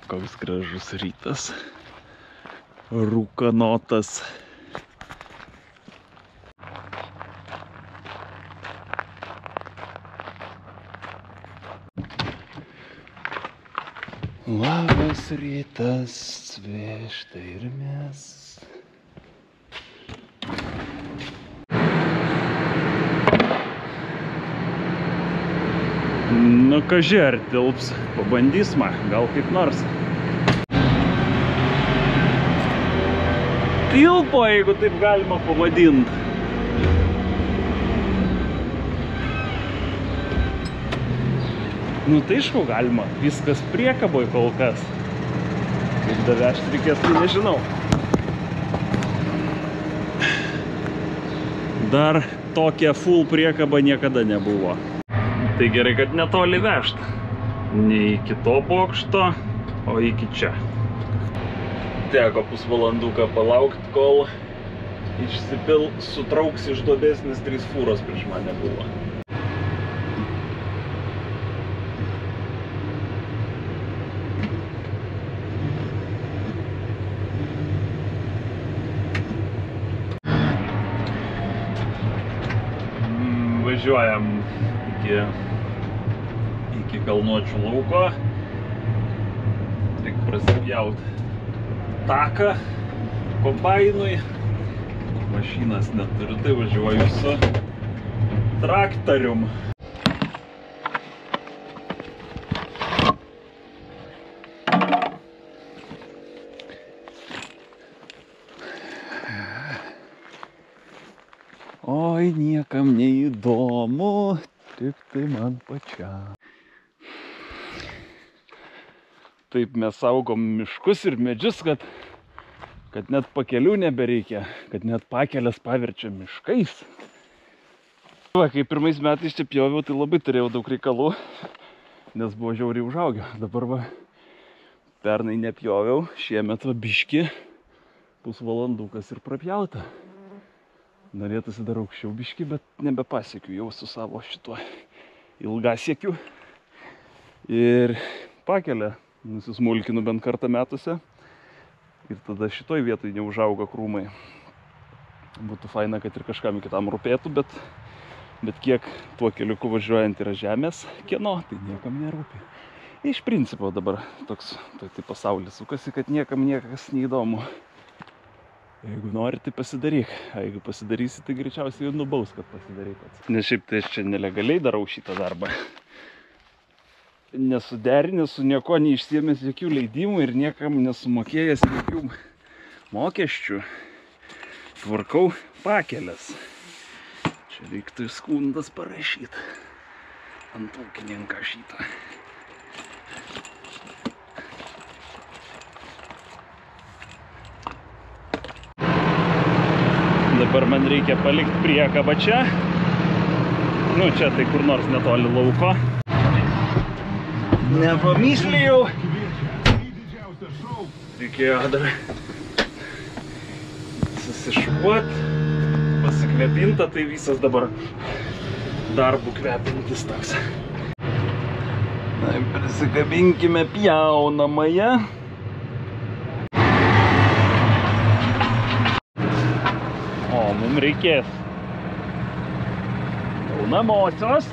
Koks gražus rytas. Rūkanotas. Labas rytas, štai ir mes. Nu, kaži ar tilps, pabandysime, gal kaip nors. Tilpo, jeigu taip galima pavadinti. Nu tai aišku galima, viskas priekaboj kol kas. Kaip davežti reikės, tai nežinau. Dar tokia full priekaba niekada nebuvo. Tai gerai, kad netoli vežt. Ne iki to bokšto, o iki čia. Teko pusvalanduką palaukti, kol sutrauks iš duobės, nes 3 fūros prieš mane buvo. Važiuojam iki Kalnuočių lauko. Reikia prasipjauti taką kombainui. Mašinas neturiu, tai važiuoju su traktorium. Oi, niekam neįdomu, tik tai man pačiam. Taip mes saugom miškus ir medžius, kad net pakelių nebereikia, kad net pakelės paverčia miškais. Va, kai pirmais metais čia pjoviau, tai labai turėjau daug reikalų, nes buvo žiauriai užaugę. Dabar va, pernai nepjoviau, šiemet va biški, pusvalandukas ir prapjauta. Norėtųsi dar aukščiau biški, bet nebepasiekiu jau su savo šituo ilgasiekiu. Ir pakelę nusismulkinu bent kartą metuose. Ir tada šitoj vietoj neužauga krūmai. Būtų faina, kad ir kažkam kitam rūpėtų, bet kiek tuo keliuku važiuojant yra žemės kieno, tai niekam nerūpi. Iš principo dabar toks pasaulis sukasi, kad niekam niekas neįdomu. Jeigu nori, tai pasidaryk. Jeigu pasidarysi, tai greičiausiai jau nubaus, kad pasidaryk pats. Nes šiaip tai aš čia nelegaliai darau šitą darbą. Nesuderinęs su nieko, neišsiėmęs jokių leidimų ir niekam nesumokėjęs jokių mokesčių. Tvarkau pakelės. Čia reiktų skundas parašyti ant ūkininką šitą. Dabar man reikia palikti priekabą čia. Nu, čia tai kur nors netoli lauko. Nepamyslėjau. Reikėjo dar susišuot, pasikvepinta, tai visas dabar darbų kvepintis toks. Na, prisikabinkime pjaunamąją. O, mums reikės jaunamosios.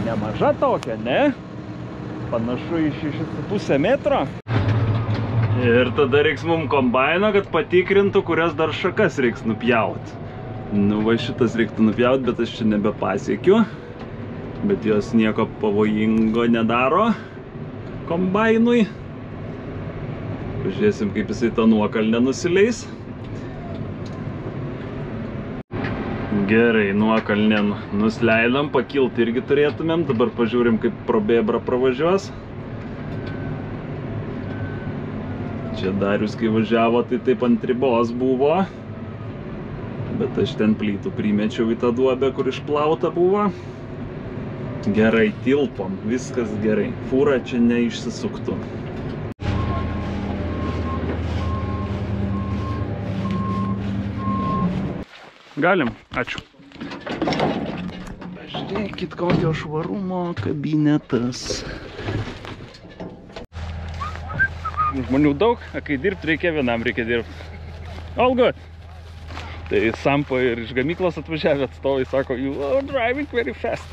Nemaža tokia, ne? Panašu į 6,5 metro. Ir tada reiks mums kombaino, kad patikrintų, kurias dar šakas reiks nupjauti. Nu, va šitas reiktų nupjauti, bet aš čia nebepasiekiu. Bet jos nieko pavojingo nedaro kombainui. Pažiūrėsim, kaip jisai tą nuokalnę nusileis. Gerai, nuokalnę nusileidom, pakilti irgi turėtumėm. Dabar pažiūrim, kaip pro bėbrą pravažiuos. Čia Darius, kai važiavo, tai taip ant ribos buvo. Bet aš ten plytų primečiau į tą duobę, kur išplauta buvo. Gerai, tilpom, viskas gerai. Fūra čia neišsisuktų. Galim, ačiū. Žiūrėkit, kokio švarumo kabinetas. Žmonių daug, kai dirbti reikia, vienam reikia dirbti. All good. Tai Sampo ir iš gamyklos atvažiavę atstovai sako, you are driving very fast.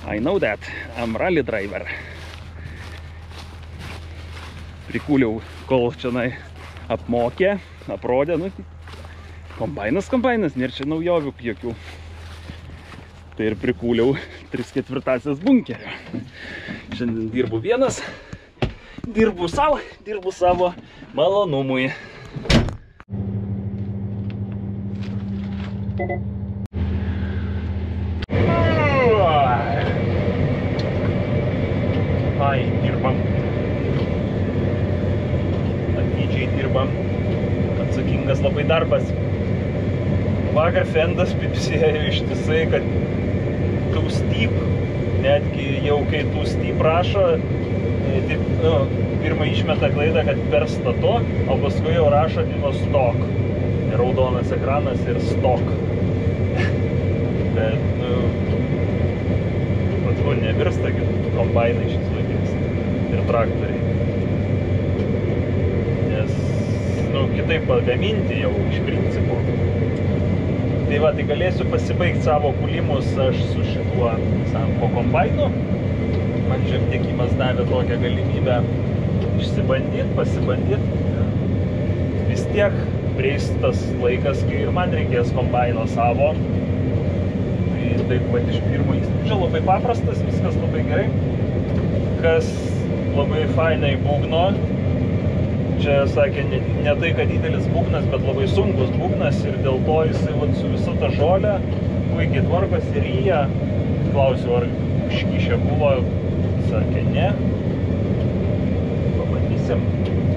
I know that, I'm rally driver. Prikūliau, kol čia apmokė, aprodė, nu, kombainas, nėra čia naujovių jokių. Tai ir prikūliau 3/4 bunkerio. Šiandien dirbu vienas, dirbu savo malonumui. Ai, dirbam. Atidžiai dirbam. Atsakingas labai darbas. Vakar Fendas pipsėjo ištisai, kad too steep, netgi jau kai too steep rašo, taip, pirmą išmeta klaidą, kad per statu, o paskui jau rašo stock. Raudonas ekranas ir stock. Bet, patvu nevirsta, kad kombainai šis laikais ir traktoriai. Nes, kitaip pagaminti jau iš principo. Tai va, tai galėsiu pasibaigti savo kulimus aš su šituo Sampo kombainu. Man žemdėkimas davė tokią galimybę pasibandyti. Vis tiek prieis tas laikas, kai ir man reikės kombaino savo. Tai taip pat iš pirmo įspūdžio labai paprastas, viskas labai gerai. Kas labai fainai būgno. Čia sakė, ne tai, kad didelis būgnas, bet labai sunkus būgnas ir dėl to jisai su visu tą žolę puikiai tvarkosi ryja. Klausiu, ar užkišę buvo, sakė, ne. Pamatysim,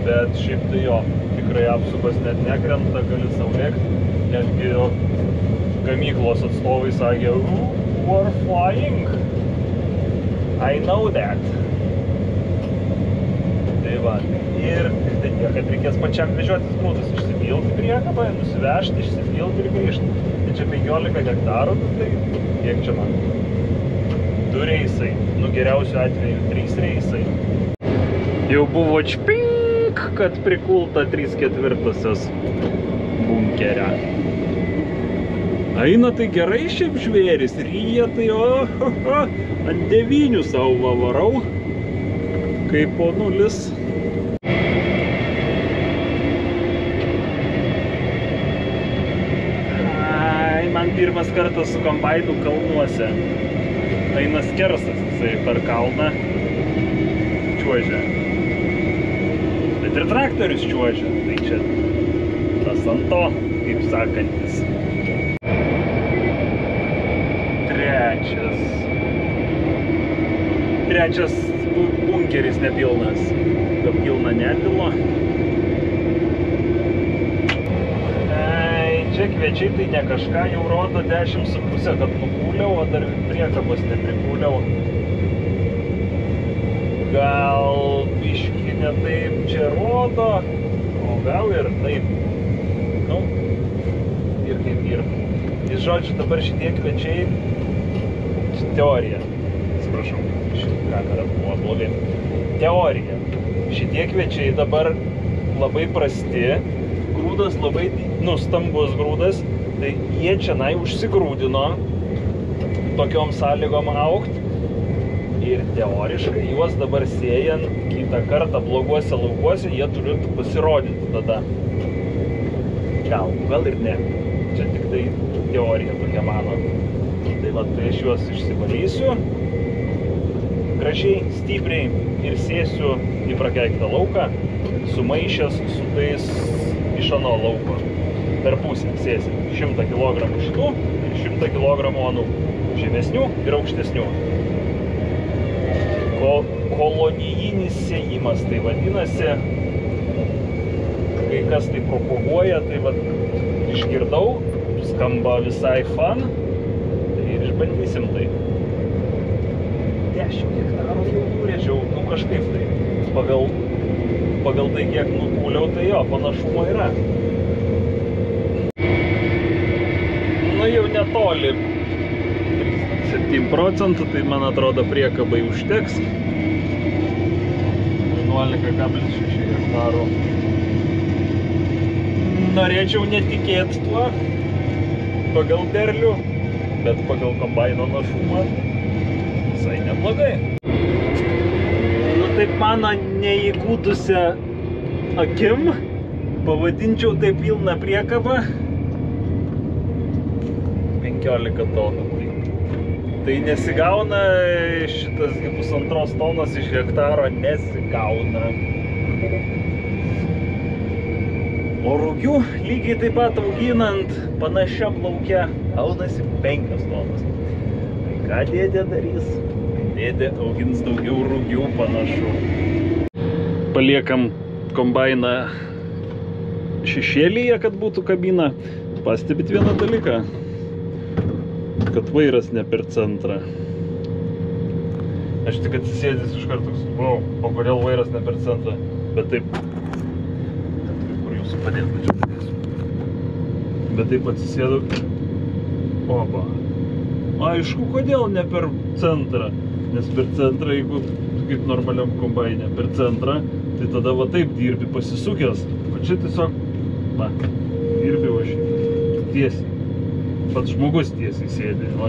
bet šiaip tai jo, tikrai apsukos net nekrenta, gali sau lėkti. Netgi gamyklos atstovai sakė, you are flying. I know that. Tai va, ir kad reikės pačiam vežiotis grūdus, išsipilti priekabą, nusivežti, išsipilti ir grįžti. Tai čia 15 hektarų, tai kiek čia man? 2 reisai, geriausiu atveju 3 reisai. Jau buvo čpink, kad prikulta 3/4 bunkerio. Eina tai gerai šiaip žvėris, ryja tai ant 9 savo varau, kaip po 0. Man pirmas kartas su kombainu kalnuose. Eina skersas, jisai per kalną čiuožia. Bet ir traktorius čiuožia, tai čia tas ant to, kaip sakantis. Trečias bunkeris nepilnas. Gal pilna nepilo. Čia kviečiai tai ne kažką, jau rodo 10,5, kad nukūliau, o dar priekabos neprikūliau. Gal biški ne taip čia rodo, o gal ir taip. Ir kaip ir. Tai žodžiu, dabar šitie kviečiai, teorija, atsiprašau, kamera buvo blogai. Teorija. Šitie kviečiai dabar labai prasti, grūdas labai stambus grūdas, tai jie čianai užsigrūdino tokiom sąlygom augt ir teoriškai juos dabar siejant kitą kartą bloguose laukuose, jie turėtų pasirodyti tada. Gal ir ne. Čia tik tai teorija tokia mano. Tai va, tai aš juos išsivalysiu gražiai, stipriai ir sėsiu į prakeiktą lauką, sumaišęs su tais iš ano lauko. Per pusę sėsim 100 kg šitų ir 100 kg anų, žemesnių ir aukštesnių. Kolonijinis sėjimas tai vadinasi, kai kas tai propaguoja, tai va, išgirdau, skamba visai fan, tai ir išbandysim tai. 10 hektarų jau nurėžiau, kažkaip tai, pagal tai kiek nukūliau, tai jo, panašumo yra. Jau netoli 7 procentų, tai man atrodo priekabai užteks. 11,6 hektarų. Norėčiau netikėti tuo pagal derlių, bet pagal kombaino našumą visai neblogai. Nu taip mano neįgūdusią akim pavadinčiau tai pilną priekabą 15 tonų. Tai nesigauna šitas 1,5 tonos iš hektaro, nesigauna. O rugių lygiai taip pat auginant panašiam lauke gaunasi 5 tonos. Tai ką dėdė darys? Dėdė augins daugiau rugių panašu. Paliekam kombainą šešėlyje, kad būtų kabina. Pastebit vieną dalyką, kad vairas ne per centrą. Aš tik atsisėdęs iš karto, wow, o kodėl vairas ne per centrą? Bet taip, kur jūsų padėt, tačiau padėsiu. Bet taip atsisėdu, oba. Aišku, kodėl ne per centrą? Nes per centrą, jeigu kaip normaliam kombaine, per centrą, tai tada va taip dirbi pasisukęs. O čia tiesiog, na, dirbi va šitą tiesiai. Pats žmogus tiesiai sėdi, o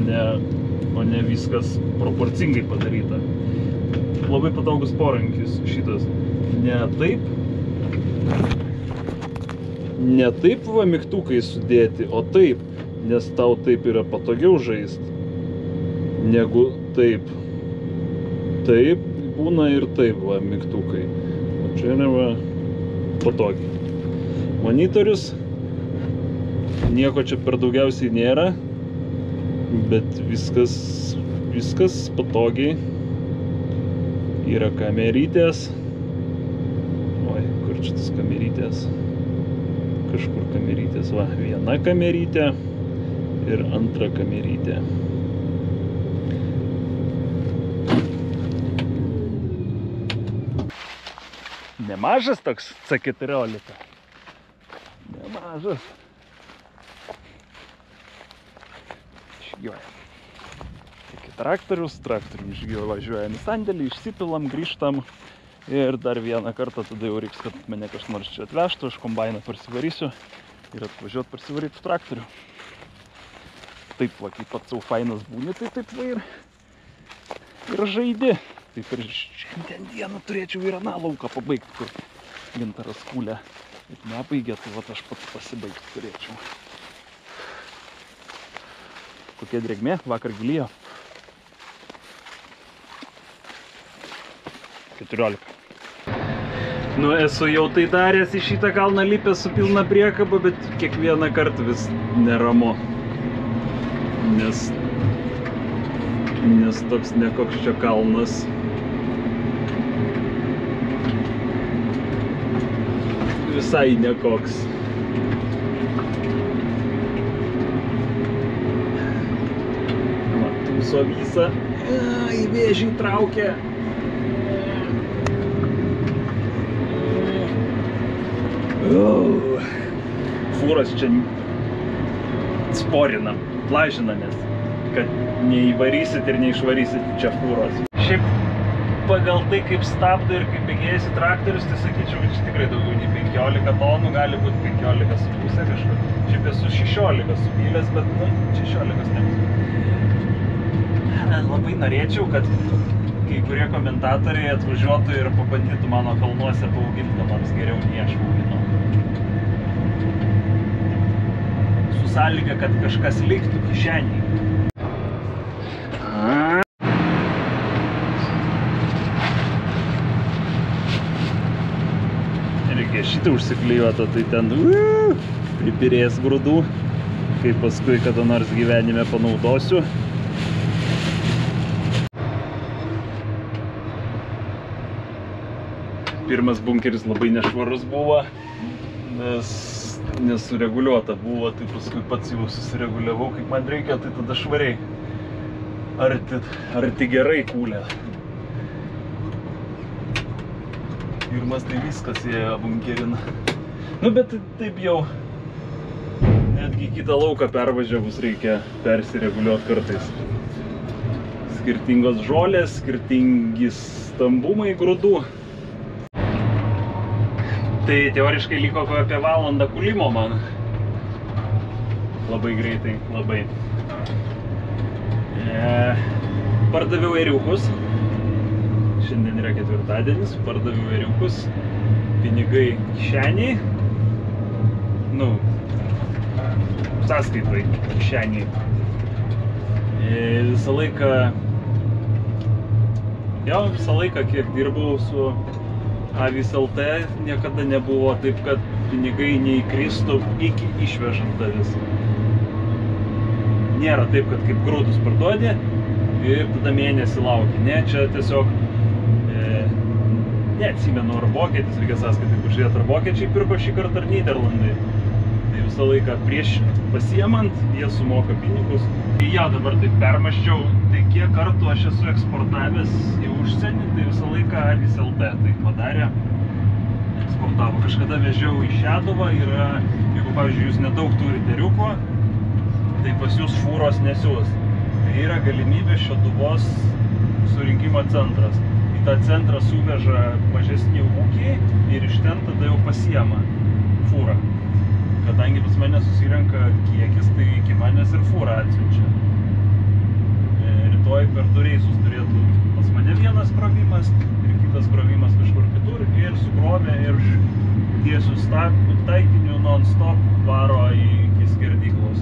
ne viskas proporcingai padaryta. Labai patogus porankis šitas. Ne taip va mygtukai sudėti, o taip, nes tau taip yra patogiau žaist, negu taip. Taip būna ir taip va mygtukai. O čia yra va patogiai. Monitorius. Nieko čia per daugiausiai nėra, bet viskas patogiai. Yra kamerytės. Oi, kur čia tas kamerytės? Kažkur kamerytės, va, viena kamerytė ir antra kamerytė. Nemažas toks C14. Nemažas. Išgyvoja. Iki traktorius išgyvoja, važiuojam į sandėlį, išsipilam, grįžtam ir dar vieną kartą tada jau reiks, kad mane kas nors čia atvežtų, aš kombainą parsivarysiu ir atvažiuot parsivaryti traktorių. Taip va, kaip pats savo fainas būni, tai taip va ir žaidi. Taip ir šiandien dieną turėčiau ir aną lauką pabaigti, kur Gintaras kūlė. Bet nebaigė, tai va aš pats pasibaigti turėčiau. Kokia drėgmė, vakar gilijo. 14. Nu, esu jau tai daręs, į šitą kalną lipęs su pilna priekaba, bet kiekvieną kartą vis neramu. Nes toks nekoks čia kalnas. Visai nekoks. Tūso visą. Į vėžį traukia. Fūros čia sporinam, lažinamės, kad neįvarysit ir neišvarysit čia fūros. Šiaip pagal tai, kaip stabdo ir kaip bėgėjasi traktorius, tai sakyčiau, kad čia tikrai daugiau nei 15 tonų, gali būti 15,5 kažkur. Šiaip esu 16 supylęs, bet 16 nebus. Labai norėčiau, kad kai kurie komentatoriai atvažiuotų ir pabandytų mano kalnuose paauginti, ką nors geriau nei aš auginau. Su sąlyga, kad kažkas liktų kišeniai. Reikia šitą užsiklijuotą, tai ten pripirės grūdų, kai paskui kada nors gyvenime panaudosiu. Pirmas bunkeris labai nešvarus buvo, nes nesureguliuota buvo, tai paskui pats jau susireguliavau, kaip man reikia, tai tada švariai. Arti gerai kūlė. Pirmas tai viskas ėjo bunkerina. Nu, bet taip jau netgi kitą lauką pervažiavus reikia persireguliuoti kartais. skirtingos žolės, skirtingi stambumai grūdų. Tai teoriškai liko apie valandą kulimo man. Labai greitai, labai. Pardaviau ėriukus. Šiandien yra ketvirtadienis, pardaviau ėriukus. Pinigai kišeniai. Nu, sąskaitai kišeniai. Visą laiką, kiek dirbau su Avis LT, niekada nebuvo taip, kad pinigai neįkristų iki išvežant avis. Nėra taip, kad kaip grūdus parduodi ir tada mėnesį lauki. Ne, čia tiesiog neatsimenu, ar vokietis, reikia sąskaitai pažiūrėti, ar vokiečiai pirko šį kartą, ar Nyderlandai. Tai visą laiką prieš pasiemant, jie sumoka pinigus. Jo, dabar taip permąsčiau, tai kiek kartų aš esu eksportavęs į užsienį, tai visą laiką Avis LT tai padarė, eksportavo. Kažkada vežiau į Šeduvą, jeigu, pavyzdžiui, jūs nedaug turite ėriuko, tai pas jūs fūros nesiūs. Tai yra galimybė Šeduvos surinkimo centras. Į tą centrą suveža mažesni ūkiai ir iš ten tada jau pasiema fūrą. Kadangi pas mane susirenka kiekis, tai iki manęs ir fūrą atsiunčia. Rytoj per 2 reisus turėtų pas mane vienas krovimas ir kitas krovimas kažkur kitur ir sukrovė ir tiesiu taikiniu non-stop varo iki skerdyklos.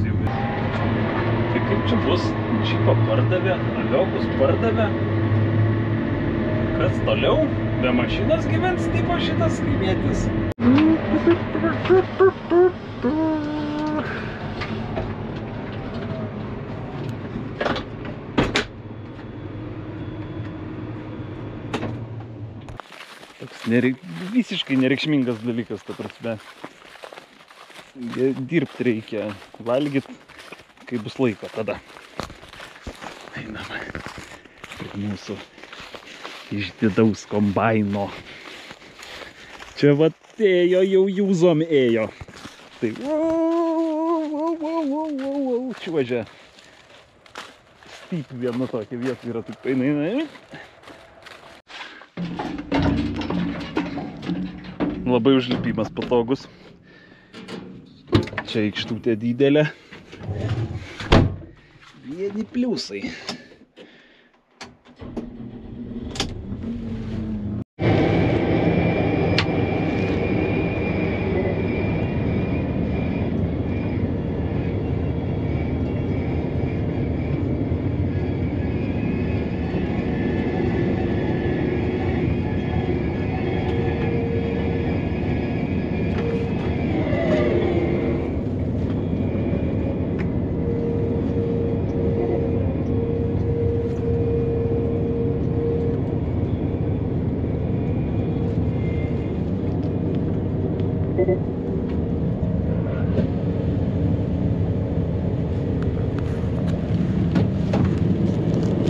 Tai kaip čia bus? Džipą pardavė, aviokus pardavė. Kas toliau? Be mašinos gyvens tipo šitas kaimietis. Toks visiškai nereikšmingas dalykas, ta prasme. Dirbti reikia, valgyti, kai bus laiko tada. Einame prie mūsų išdidaus kombaino. Čia vat ėjo, jau jūzom ėjo. Tai čiuožia. Styp viena tokia vieta yra, taip eina. Labai užlipimas patogus. Čia aikštutė didelė. Vieni pliusai.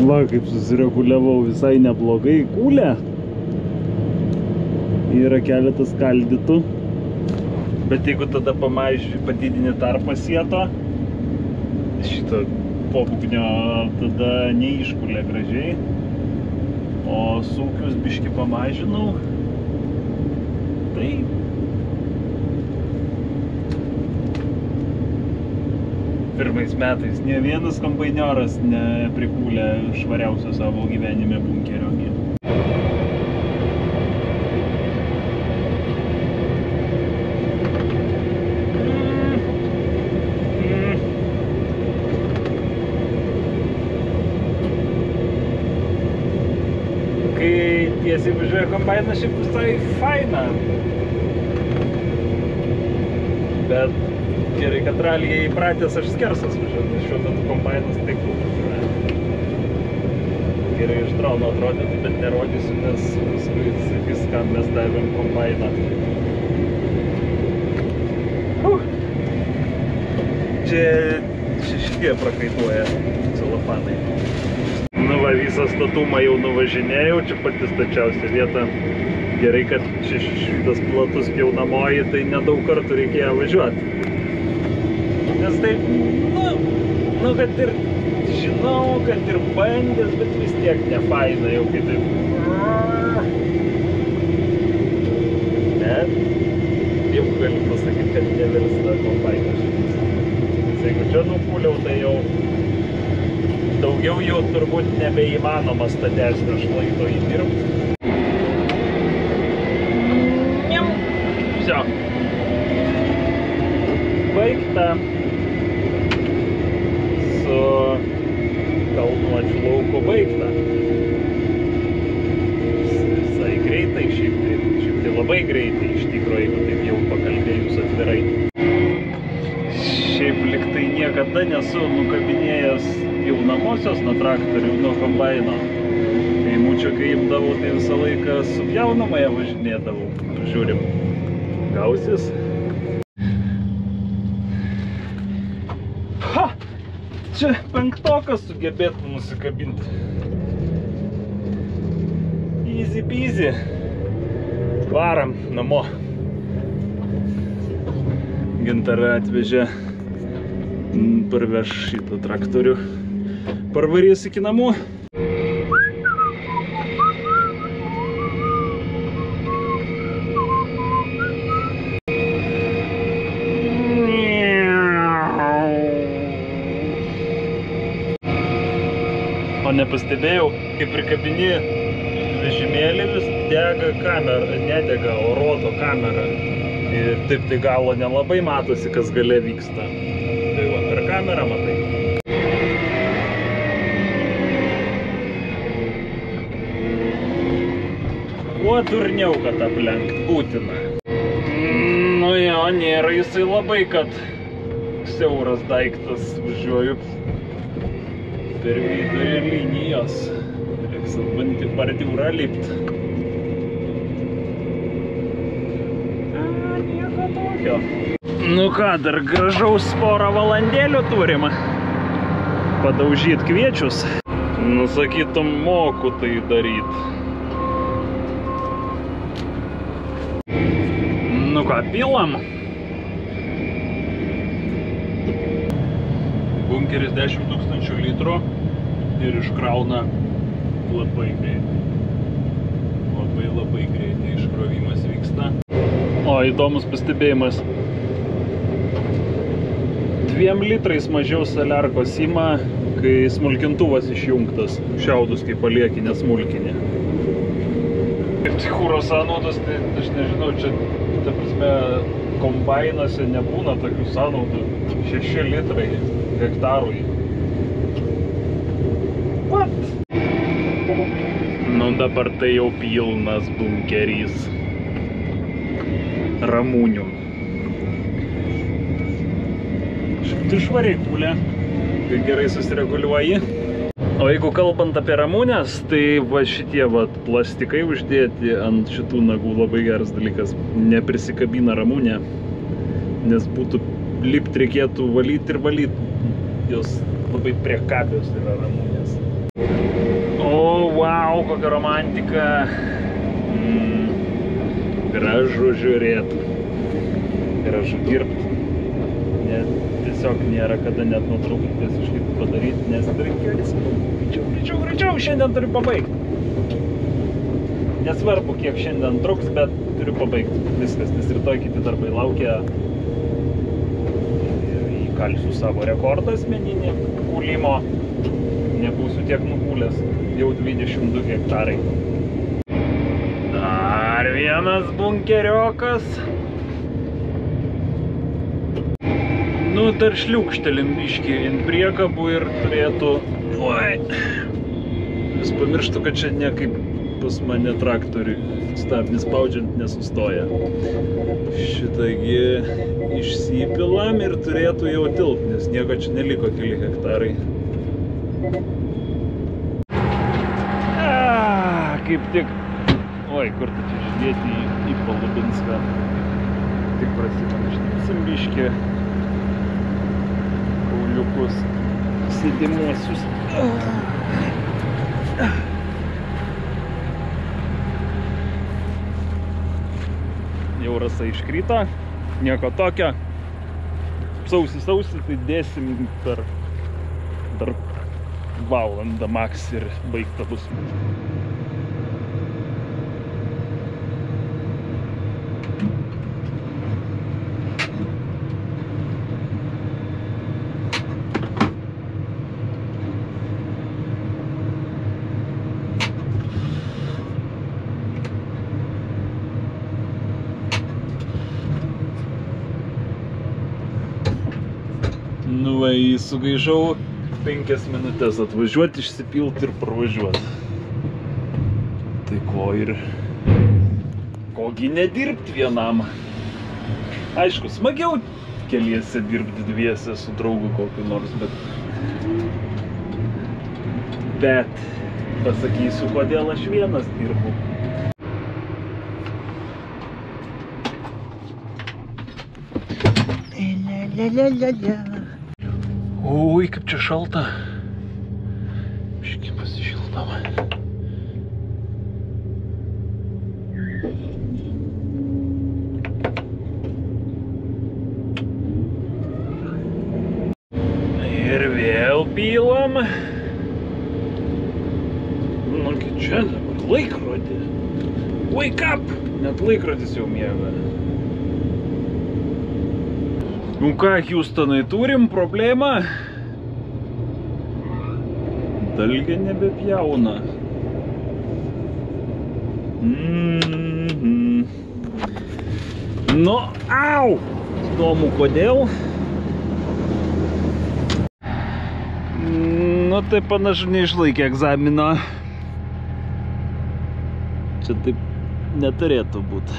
Va, kaip susireguliavau visai neblogai kūlę. Yra keletas skaldytų. Bet jeigu tada padidini tarpą sieto, šito pobūgnio tada neiškulė gražiai. O sūkius biškį pamažinau. Tai pirmais metais ne vienas kombainioras neprikūlė švariausio savo gyvenime bunkerio. Kai tiesiai važiuoja kombainas, šiaip visai faina. Bet gerai, kad ralyje įpratęs aš skersas važiuoju, nes šiuo metu kombainas taip važiuoja. Gerai iš drono atrodyti, bet nerodysiu, nes paskui sakys, kam mes davėm kombainą. Čia šitie prakaituoja celofanai. Nu va, visą statumą jau nuvažinėjau, čia pati stačiausia vieta. Gerai, kad šitas platus pjaunamoji, tai nedaug kartų reikėjo važiuoti. Nes taip, nu, kad ir žinau, kad ir bandęs, bet vis tiek nefaina jau kai taip. Bet jau galiu pasakyti, kad nevirsta kombainas. Jeigu čia nupuliau, tai jau daugiau jau turbūt nebeįmanoma statesnio šlaito įdirbti. Все. Baigta su kalnų atšlauku baigta. Visai greitai, šiaip tai labai greitai iš tikrųjų, jeigu taip jau pakalbėjus atvirai. Šiaip liktai niekada nesu nukabinėjęs jaunamosios nuo traktorių, nuo kombaino. Kai mučiukai imdavau, tai visą laiką su pjaunamąją važinėdavau. Žiūrim, gausis. Ha! Čia penktokas sugebėtų nusikabinti. Easy peasy. Varam namo. Gintarą atvežė, parveš šitą traktorių. Parvarys iki namų. O nepastebėjau, kai prikabini vežimėlį, vis dega kamera, nedega, o rodo kamera. Ir taip tai galo nelabai matosi, kas gale vyksta. Tai va, per kamerą matai. Kuo durniau, kad aplenkt būtina. Nu jo, nėra jisai labai, kad siauras daiktas važiuoju per vidurį linijos. Reiks bandyti bordiūrą lipt. Nieko tokio. Nu ką, dar gražaus porą valandėlių turim. Padaužyt kviečius. Nu sakytum, moku tai daryt. Nu ką, pilam. Bunkeris 10 000 litrų ir iškrauna labai greitai. Labai greitai iškrovimas vyksta. O, įdomus pastebėjimas. 2 litrais mažiau saliarkos ima, kai smulkintuvas išjungtas. Šiaudus, kai palieki nesmulkinį. Kaip kuro sąnaudos, tai aš nežinau, čia, ta prasme, kombainuose nebūna tokių sąnaudų. 6 litrai hektarui. What? Nu dabar tai jau pilnas bunkerys. Ramūnių. Šiaip tai švariai kūlė, kai gerai susireguliuoji. O jeigu kalbant apie ramūnės, tai va šitie va plastikai uždėti ant šitų nagų labai geras dalykas. Neprisikabina ramūnė, nes būtų lipt reikėtų valyti ir valyti. Jos labai priekabios yra ramūnės. O, wow, kokia romantika. Gražu žiūrėt. Gražu dirbt. Tiesiog nėra kada net nuotraukitės išlipti padaryti, nes turiu kelis. Greičiau, šiandien turiu pabaigti. Nesvarbu, kiek šiandien truks, bet turiu pabaigti. Viskas, nes rytoj kiti darbai laukia. Įkalsiu savo rekordą asmeninį kūlimo. Nebūsiu tiek nukūlęs. Jau 22 hektarai. Dar vienas bunkeriokas. Nu, dar šliūkštelim biškį ant priekabų ir turėtų... Oi! Vis pamirštu, kad čia ne kaip pas mane traktoriui stabdį spaudžiant nesustoja. Šitagi išsipilam ir turėtų jau tilpt, nes nieko čia neliko keli hektarai. Kaip tik... Oi, kur tu čia žydėti į Palubinską. Tik prasipankštinsim biškį. Kauliukus sėdimuosius. Jau rasa iškrito, nieko tokio. Sausi, tai dėsim per dar valandą max ir baigta bus. Nu va, sugaišau 5 minutės atvažiuoti, išsipilti ir pravažiuoti. Tai kogi nedirbti vienam. Aišku, smagiau keliese dirbti dviese su draugu kokiu nors, bet pasakysiu, kodėl aš vienas dirbu. Oi, kaip čia šalta. Biškį pasišildam. Ir vėl pilam. Nu, čia dabar laikrodį. Wake up! Net laikrodis jau miega. Nu ką, Houstonai, turim problemą. Dalgė nebepjauna. Nu, au! Įdomu, kodėl. Nu, tai panašu neišlaikė egzamino. Čia taip neturėtų būti.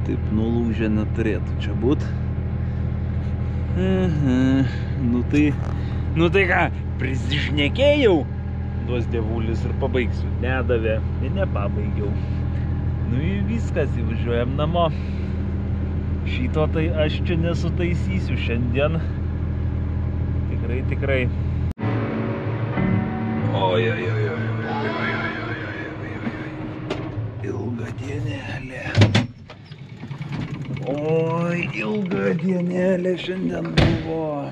Taip nulūžę neturėtų čia būti. Nu tai ką, prisišnekėjau, duos dievulis ir pabaigsiu. Nedavė ir nepabaigiau. Nu ir viskas, įvažiuojam namo. Šito tai aš čia nesutaisysiu šiandien. Tikrai. Oi. Ilga dienelė. Oi, ilga dienelė šiandien buvo.